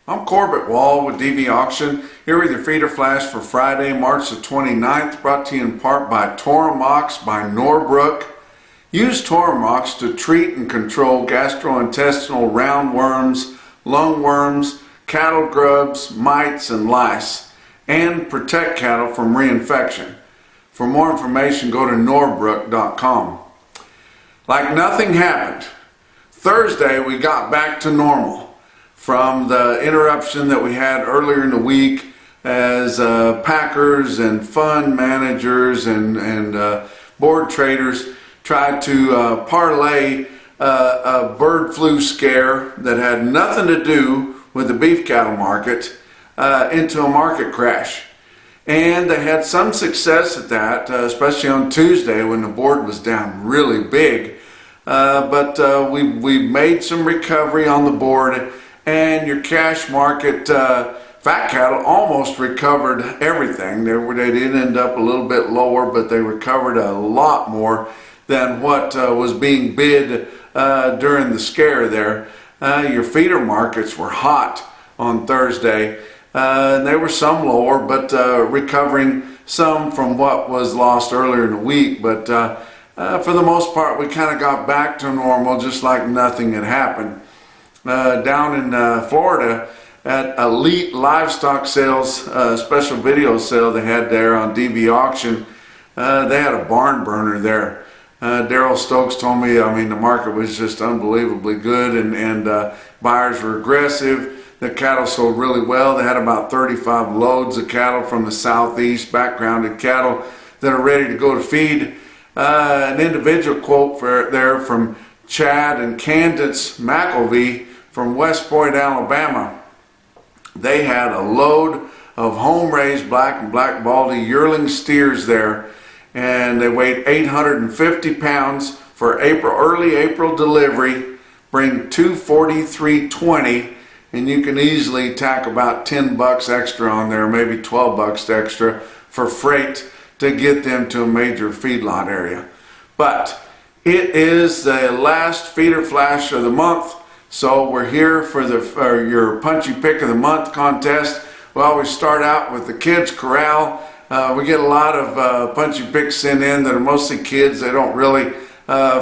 I'm Corbett Wall with DVAuction, here with your feeder flash for Friday, March the 29th, brought to you in part by Toromox by Norbrook. Use Toromox to treat and control gastrointestinal roundworms, lungworms, cattle grubs, mites, and lice, and protect cattle from reinfection. For more information, go to norbrook.com. Like nothing happened. Thursday, we got back to normal from the interruption that we had earlier in the week as packers and fund managers and board traders tried to parlay a bird flu scare that had nothing to do with the beef cattle market into a market crash. And they had some success at that, especially on Tuesday when the board was down really big. But we made some recovery on the board, and your cash market fat cattle almost recovered everything. They did end up a little bit lower, but they recovered a lot more than what was being bid during the scare there. Your feeder markets were hot on Thursday. And they were some lower, but recovering some from what was lost earlier in the week. But for the most part, we kind of got back to normal, just like nothing had happened. Down in Florida at Elite Livestock Sales, special video sale they had there on DVAuction, they had a barn burner there. Daryl Stokes told me, the market was just unbelievably good, and buyers were aggressive. The cattle sold really well. They had about 35 loads of cattle from the southeast, backgrounded cattle that are ready to go to feed. An individual quote there from Chad and Candace McElvey from West Point, Alabama. They had a load of home-raised black and black baldy yearling steers there, and they weighed 850 pounds for early April delivery, bring $243.20, and you can easily tack about $10 extra on there, maybe $12 extra for freight to get them to a major feedlot area. But it is the last feeder flash of the month, so we're here for your Punchy Pick of the Month contest. Well, we start out with the Kids Corral. We get a lot of Punchy Picks sent in that are mostly kids. They don't really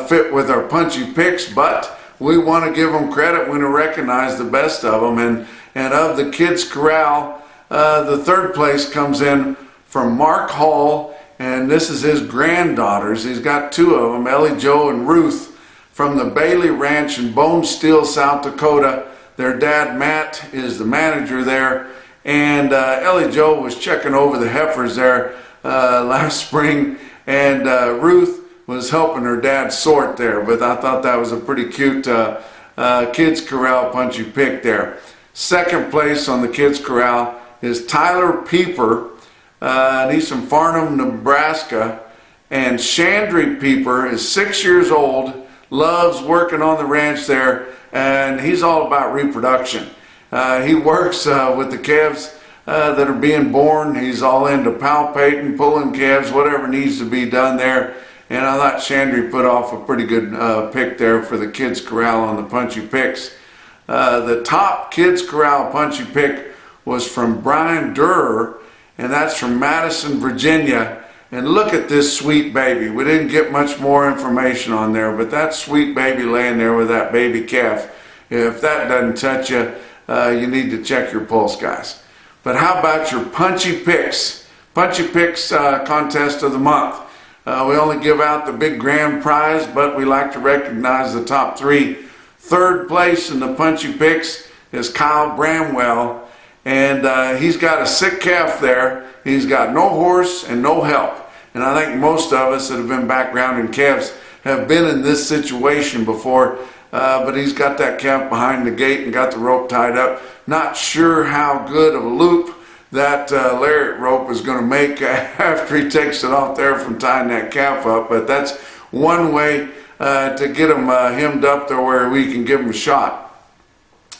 fit with our Punchy Picks, but we want to give them credit. We want to recognize the best of them. And of the Kids Corral, the third place comes in from Mark Hall, and this is his granddaughters. He's got two of them, Ellie Jo and Ruth, from the Bailey Ranch in Bone Steel, South Dakota. Their dad, Matt, is the manager there. And Ellie Jo was checking over the heifers there last spring, and Ruth was helping her dad sort there. But I thought that was a pretty cute Kids Corral Punchy Pick there. Second place on the Kids Corral is Tyler Pieper, and he's from Farnham, Nebraska. And Chandry Pieper is 6 years old, loves working on the ranch there, and he's all about reproduction. He works with the calves that are being born. He's all into palpating, pulling calves, whatever needs to be done there. And I thought Chandry put off a pretty good pick there for the Kids Corral on the Punchy Picks. The top Kids Corral Punchy Pick was from Brian Durr, and that's from Madison, Virginia. And look at this sweet baby. We didn't get much more information on there, but that sweet baby laying there with that baby calf, if that doesn't touch you, you need to check your pulse, guys. But how about your Punchy Picks? Punchy Picks contest of the month. We only give out the big grand prize, but we like to recognize the top three. Third place in the Punchy Picks is Kyle Bramwell, and he's got a sick calf there. He's got no horse and no help. And I think most of us that have been backgrounding calves have been in this situation before. But he's got that calf behind the gate and got the rope tied up. Not sure how good of a loop that lariat rope is going to make after he takes it off there from tying that calf up. But that's one way to get him hemmed up there where we can give him a shot.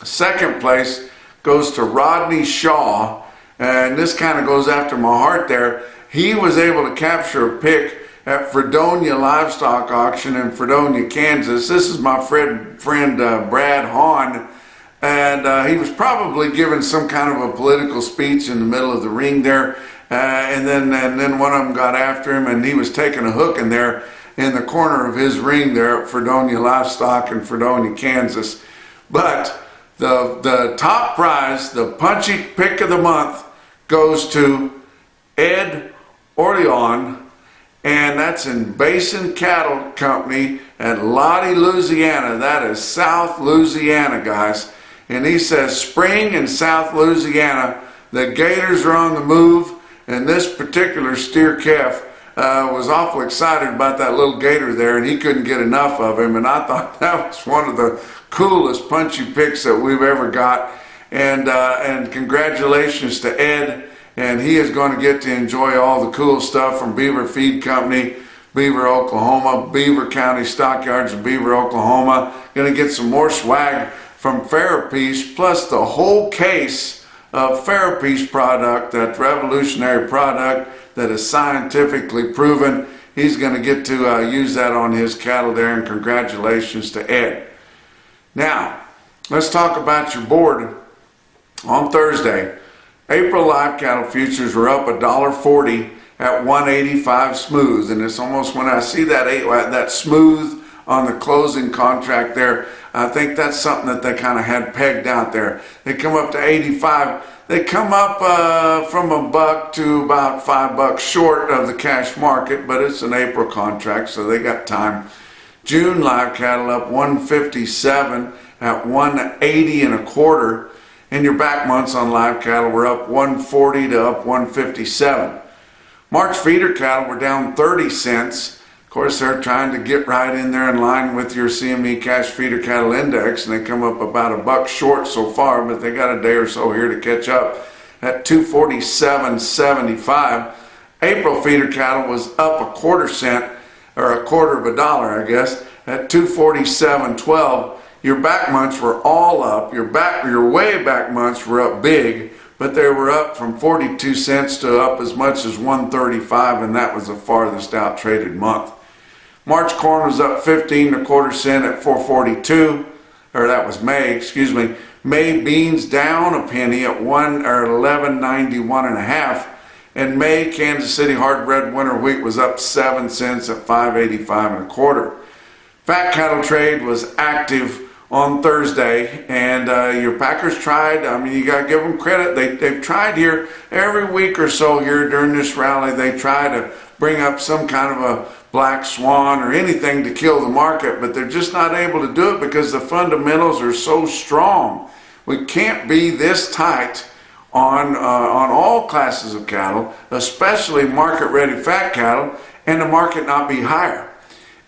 Second place goes to Rodney Shaw, and this kind of goes after my heart there. He was able to capture a pick at Fredonia Livestock Auction in Fredonia, Kansas. This is my friend Brad Hahn, and he was probably giving some kind of a political speech in the middle of the ring there, and then one of them got after him, and he was taking a hook in there in the corner of his ring there at Fredonia Livestock in Fredonia, Kansas. But the top prize, the Punchy pick of the month, goes to Ed Orlean, and that's in Basin Cattle Company at Lottie, Louisiana. That is South Louisiana, guys. And he says, spring in South Louisiana, the gators are on the move, and this particular steer calf was awful excited about that little gator there, and he couldn't get enough of him. And I thought that was one of the coolest Punchy picks that we've ever got. And congratulations to Ed, and he is going to get to enjoy all the cool stuff from Beaver Feed Company, Beaver, Oklahoma, Beaver County Stockyards in Beaver, Oklahoma. Going to get some more swag from Farapiece, plus the whole case of Farapiece product, that revolutionary product that is scientifically proven. He's going to get to use that on his cattle there, and congratulations to Ed. Now, let's talk about your board on Thursday. April live cattle futures were up $1.40 at 185 smooth, and it's almost, when I see that smooth on the closing contract there, I think that's something that they kind of had pegged out there. They come up to 85. They come up from $1 to about $5 short of the cash market, but it's an April contract, so they got time. June live cattle up 157 at 180 and a quarter, and your back months on live cattle were up 140 to up 157. March feeder cattle were down 30 cents. Of course, they're trying to get right in there in line with your CME cash feeder cattle index, and they come up about $1 short so far, but they got a day or so here to catch up at 247.75. April feeder cattle was up a quarter cent, or a quarter of a dollar, I guess, at 247.12. Your back months were all up. Your way back months were up big, but they were up from 42 cents to up as much as 135, and that was the farthest out traded month. March corn was up 15 1/4 cent at 442, or that was May, excuse me. May beans down a penny at 11.91 and a half, and May Kansas City hard red winter wheat was up 7 cents at 5.85 and a quarter. Fat cattle trade was active on Thursday, and your packers tried. I mean, you got to give them credit. They've tried here every week or so here during this rally. They try to bring up some kind of a black swan or anything to kill the market, but they're just not able to do it because the fundamentals are so strong. We can't be this tight on all classes of cattle, especially market-ready fat cattle, and the market not be higher.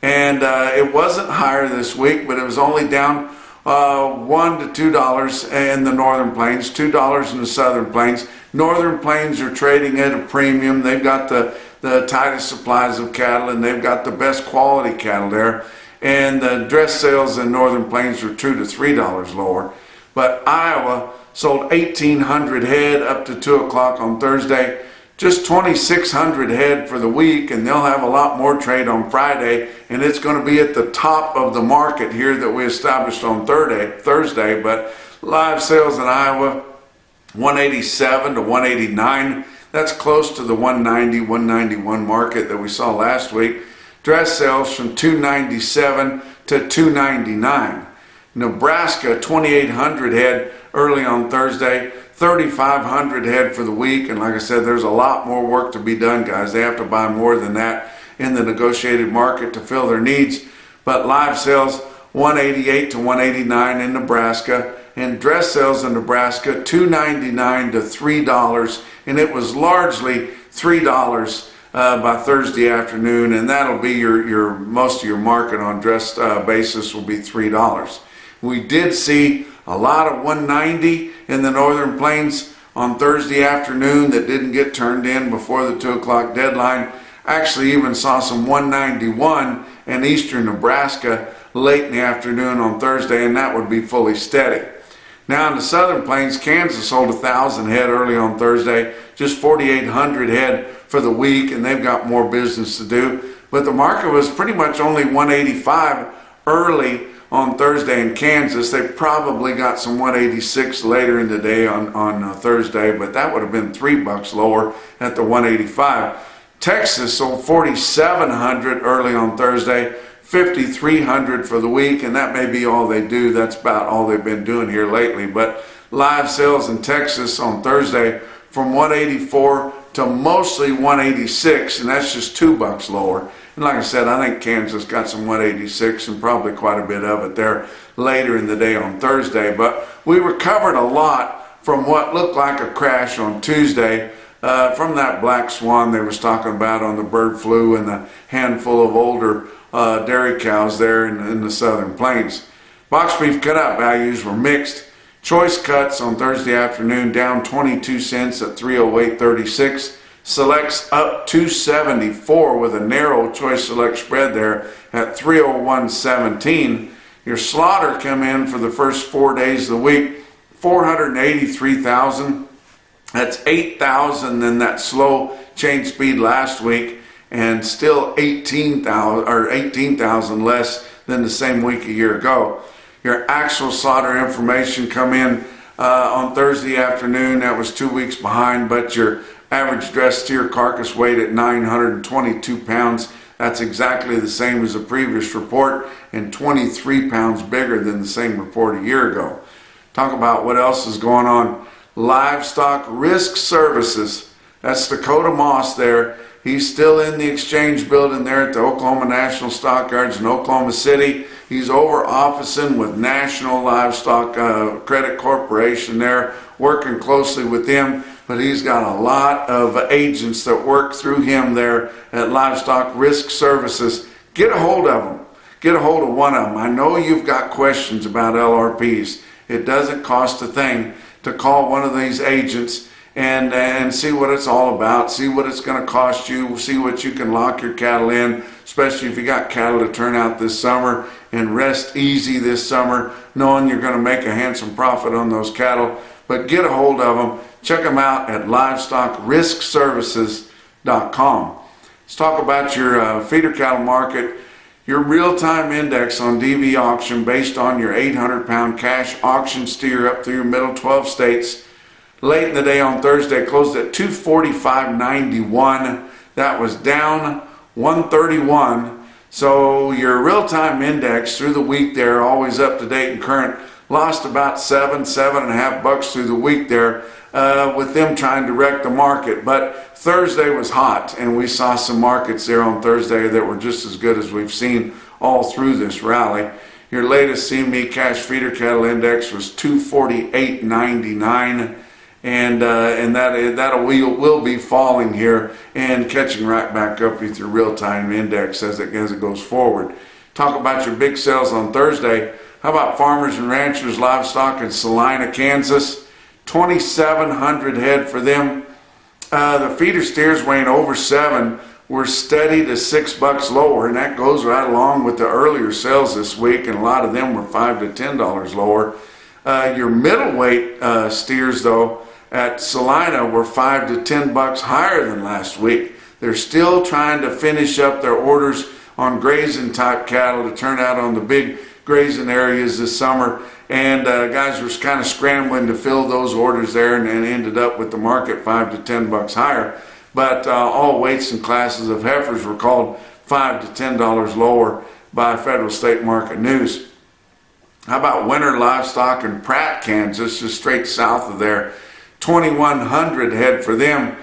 And it wasn't higher this week, but it was only down $1 to $2 in the northern plains, $2 in the southern plains. Northern plains are trading at a premium. They've got the tightest supplies of cattle, and they've got the best quality cattle there. And the dress sales in northern plains are $2 to $3 lower. But Iowa sold 1,800 head up to 2 o'clock on Thursday. Just 2,600 head for the week, and they'll have a lot more trade on Friday, and it's going to be at the top of the market here that we established on Thursday. But live sales in Iowa, 187 to 189. That's close to the 190, 191 market that we saw last week. Dress sales from 297 to 299. Nebraska, 2,800 head early on Thursday. 3,500 head for the week, and like I said, there's a lot more work to be done, guys. They have to buy more than that in the negotiated market to fill their needs. But live sales 188 to 189 in Nebraska, and dress sales in Nebraska $2.99 to $3, and it was largely $3 by Thursday afternoon, and that'll be your most of your market on dress basis will be $3. We did see a lot of 190 in the northern plains on Thursday afternoon that didn't get turned in before the 2 o'clock deadline. Actually even saw some 191 in eastern Nebraska late in the afternoon on Thursday, and that would be fully steady. Now in the southern plains, Kansas sold 1,000 head early on Thursday, just 4,800 head for the week, and they've got more business to do. But the market was pretty much only 185 early on Thursday in Kansas. They probably got some 186 later in the day on Thursday, but that would have been $3 lower at the 185. Texas sold 4,700 early on Thursday, 5,300 for the week, and that may be all they do. That's about all they've been doing here lately. But live sales in Texas on Thursday from 184 to mostly 186, and that's just $2 lower. And like I said, I think Kansas got some 186 and probably quite a bit of it there later in the day on Thursday. But we recovered a lot from what looked like a crash on Tuesday. From that black swan they was talking about on the bird flu and the handful of older dairy cows there in the southern plains. Box beef cutout values were mixed. Choice cuts on Thursday afternoon down 22 cents at 308.36. Selects up 274 with a narrow choice select spread there at 301.17. Your slaughter come in for the first 4 days of the week, 483,000. That's 8,000 than that slow change speed last week, and still 18,000 less than the same week a year ago. Your actual slaughter information come in on Thursday afternoon. That was 2 weeks behind, but your average dressed steer carcass weight at 922 pounds. That's exactly the same as the previous report and 23 pounds bigger than the same report a year ago. Talk about what else is going on. Livestock Risk Services. That's Dakota Moss there. He's still in the exchange building there at the Oklahoma National Stockyards in Oklahoma City. He's over officing with National Livestock Credit Corporation there, working closely with them. But he's got a lot of agents that work through him there at Livestock Risk Services. Get a hold of them. Get a hold of one of them. I know you've got questions about LRPs. It doesn't cost a thing to call one of these agents and see what it's all about, see what it's going to cost you, see what you can lock your cattle in, especially if you got cattle to turn out this summer, and rest easy this summer, knowing you're going to make a handsome profit on those cattle. But get a hold of them. Check them out at livestoccriskservices.com. Let's talk about your feeder cattle market. Your real-time index on DVAuction based on your 800-pound cash auction steer up through your middle 12 states. Late in the day on Thursday, closed at 245.91. That was down 131. So your real-time index through the week there, always up to date and current, lost about $7.5 through the week there with them trying to wreck the market. But Thursday was hot, and we saw some markets there on Thursday that were just as good as we've seen all through this rally. Your latest CME cash feeder cattle index was 248.99, and that will be falling here and catching right back up with your real-time index as it goes forward. Talk about your big sales on Thursday. How about Farmers and Ranchers Livestock in Salina, Kansas? 2,700 head for them. The feeder steers weighing over 7 were steady to $6 lower, and that goes right along with the earlier sales this week, and a lot of them were $5 to $10 lower. Your middleweight steers, though, at Salina were $5 to $10 higher than last week. They're still trying to finish up their orders on grazing type cattle to turn out on the big grazing areas this summer, and guys were kind of scrambling to fill those orders there, and ended up with the market $5 to $10 higher. But all weights and classes of heifers were called $5 to $10 lower by Federal State Market News. How about winter livestock in Pratt, Kansas, just straight south of there? 2,100 head for them.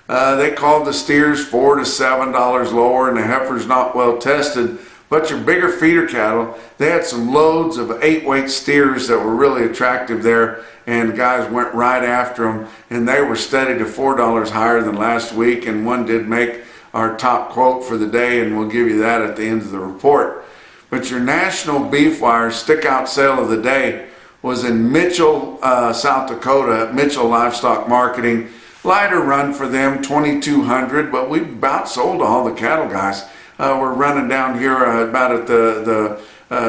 They called the steers $4 to $7 lower, and the heifers not well tested. But your bigger feeder cattle, they had some loads of 8-weight steers that were really attractive there, and guys went right after them, and they were steady to $4 higher than last week, and one did make our top quote for the day, and we'll give you that at the end of the report. But your NationalBeefWire stick-out sale of the day was in Mitchell, South Dakota, at Mitchell Livestock Marketing. Lighter run for them, 2,200, but we about sold all the cattle, guys. We're running down here about at the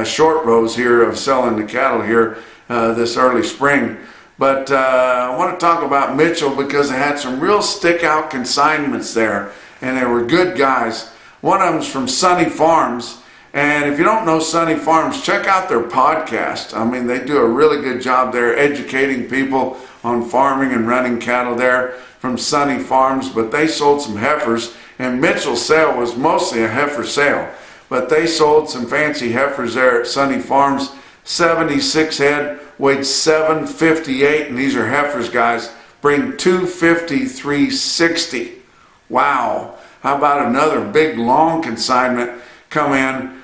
short rows here of selling the cattle here this early spring. But I want to talk about Mitchell because they had some real stick-out consignments there, and they were good guys. One of them's from Sunny Farms, And if you don't know Sunny Farms, check out their podcast. I mean, they do a really good job there educating people on farming and running cattle there from Sunny Farms. But they sold some heifers, and Mitchell's sale was mostly a heifer sale. But they sold some fancy heifers there at Sunny Farms. 76 head, weighed 758, and these are heifers, guys. Bring 253.60. Wow. How about another big long consignment come in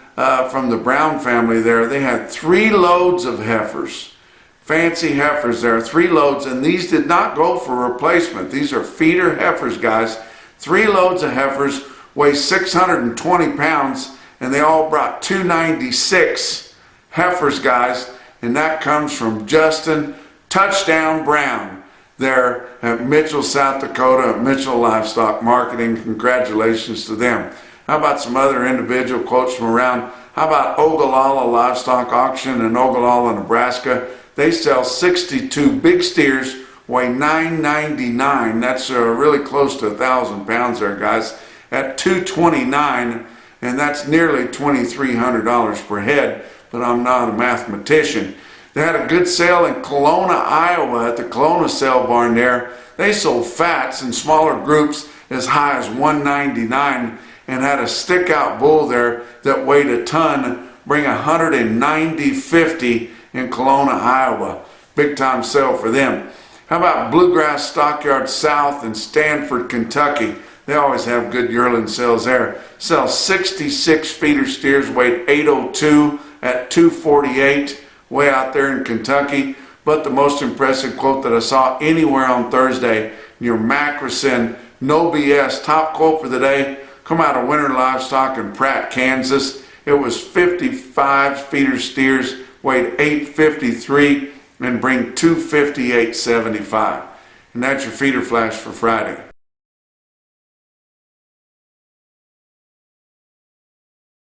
from the Brown family there? They had 3 loads of heifers. Fancy heifers there, 3 loads, and these did not go for replacement. These are feeder heifers, guys. 3 loads of heifers, weigh 620 pounds, and they all brought 296 heifers, guys, and that comes from Justin Touchdown Brown there at Mitchell, South Dakota, at Mitchell Livestock Marketing. Congratulations to them. How about some other individual quotes from around? How about Ogallala Livestock Auction in Ogallala, Nebraska? They sell 62 big steers, weigh 999. That's really close to 1,000 pounds there, guys, at $229, and that's nearly $2,300 per head, but I'm not a mathematician. They had a good sale in Kelowna, Iowa at the Kelowna sale barn there. They sold fats in smaller groups as high as $199 and had a stick-out bull there that weighed a ton, bring 190.50 in Kelowna, Iowa. Big time sale for them. How about Bluegrass Stockyard South in Stanford, Kentucky? They always have good yearling sales there. Sell 66 feeder steers, weighed 802 at $248, way out there in Kentucky. But the most impressive quote that I saw anywhere on Thursday, your Macrocin, no BS, top quote for the day, come out of Winter Livestock in Pratt, Kansas. It was 55 feeder steers, weighed 853, and bring 258.75. And that's your feeder flash for Friday.